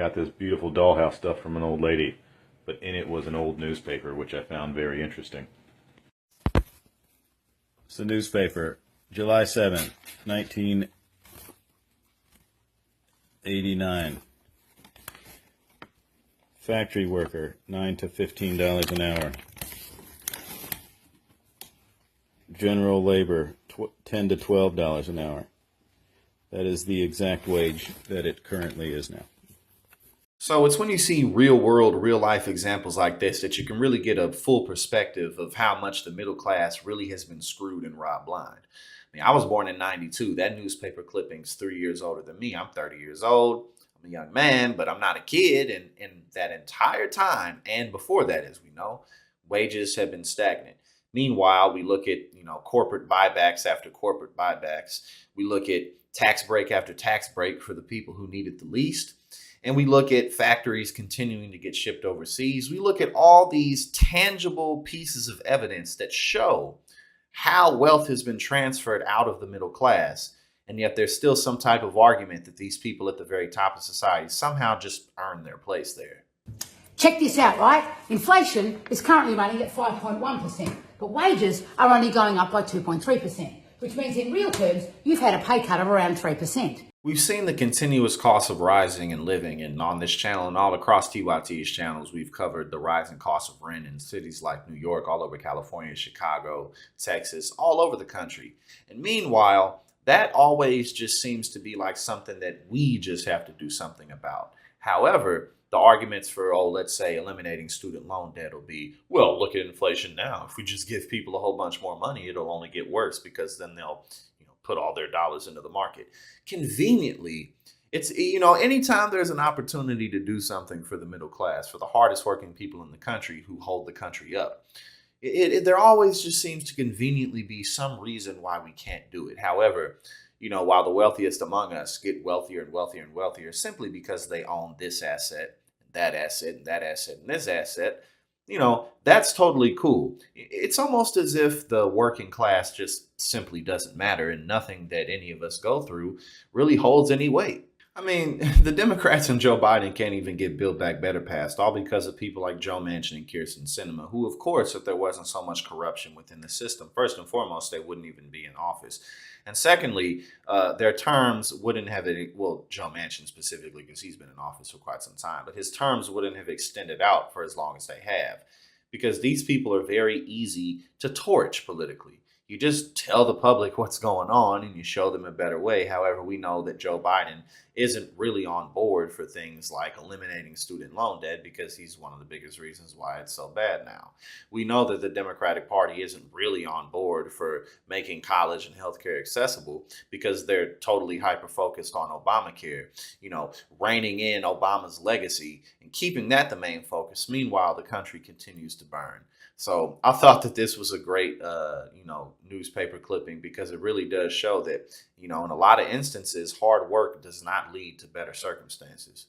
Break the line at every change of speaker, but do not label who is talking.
got this beautiful dollhouse stuff from an old lady, but in it was an old newspaper, which I found very interesting. It's the newspaper, July 7th, 1989. Factory worker, $9 to $15 an hour. General labor, $10 to $12 an hour. That is the exact wage that it currently is now.
So it's when you see real world, real life examples like this that you can really get a full perspective of how much the middle class really has been screwed and robbed blind. I mean, I was born in 92. That newspaper clipping's 3 years older than me. I'm 30 years old. I'm a young man, but I'm not a kid. And in that entire time, and before that, as we know, wages have been stagnant. Meanwhile, we look at, corporate buybacks after corporate buybacks. We look at tax break after tax break for the people who need it the least. And we look at factories continuing to get shipped overseas. We look at all these tangible pieces of evidence that show how wealth has been transferred out of the middle class. And yet there's still some type of argument that these people at the very top of society somehow just earned their place there.
Check this out, right? Inflation is currently running at 5.1%, but wages are only going up by 2.3%, which means in real terms, you've had a pay cut of around 3%.
We've seen the continuous cost of rising and living, and on this channel and all across TYT's channels, we've covered the rising cost of rent in cities like New York, all over California, Chicago, Texas, all over the country. And meanwhile, that always just seems to be like something that we just have to do something about. However, the arguments for, let's say eliminating student loan debt will be, well, look at inflation now. If we just give people a whole bunch more money, it'll only get worse because then they'll put all their dollars into the market. Conveniently, it's, anytime there's an opportunity to do something for the middle class, for the hardest working people in the country who hold the country up, there always just seems to conveniently be some reason why we can't do it. However, while the wealthiest among us get wealthier and wealthier and wealthier simply because they own this asset, that asset, and that asset, and this asset, that's totally cool. It's almost as if the working class just simply doesn't matter and nothing that any of us go through really holds any weight. I mean, the Democrats and Joe Biden can't even get Build Back Better passed, all because of people like Joe Manchin and Kyrsten Sinema, who, of course, if there wasn't so much corruption within the system, first and foremost, they wouldn't even be in office. And secondly, their terms wouldn't have Joe Manchin specifically, because he's been in office for quite some time, but his terms wouldn't have extended out for as long as they have, because these people are very easy to torch politically. You just tell the public what's going on and you show them a better way. However, we know that Joe Biden isn't really on board for things like eliminating student loan debt because he's one of the biggest reasons why it's so bad now. We know that the Democratic Party isn't really on board for making college and healthcare accessible because they're totally hyper-focused on Obamacare, reining in Obama's legacy and keeping that the main focus. Meanwhile, the country continues to burn. So I thought that this was a great, newspaper clipping because it really does show that, in a lot of instances, hard work does not lead to better circumstances.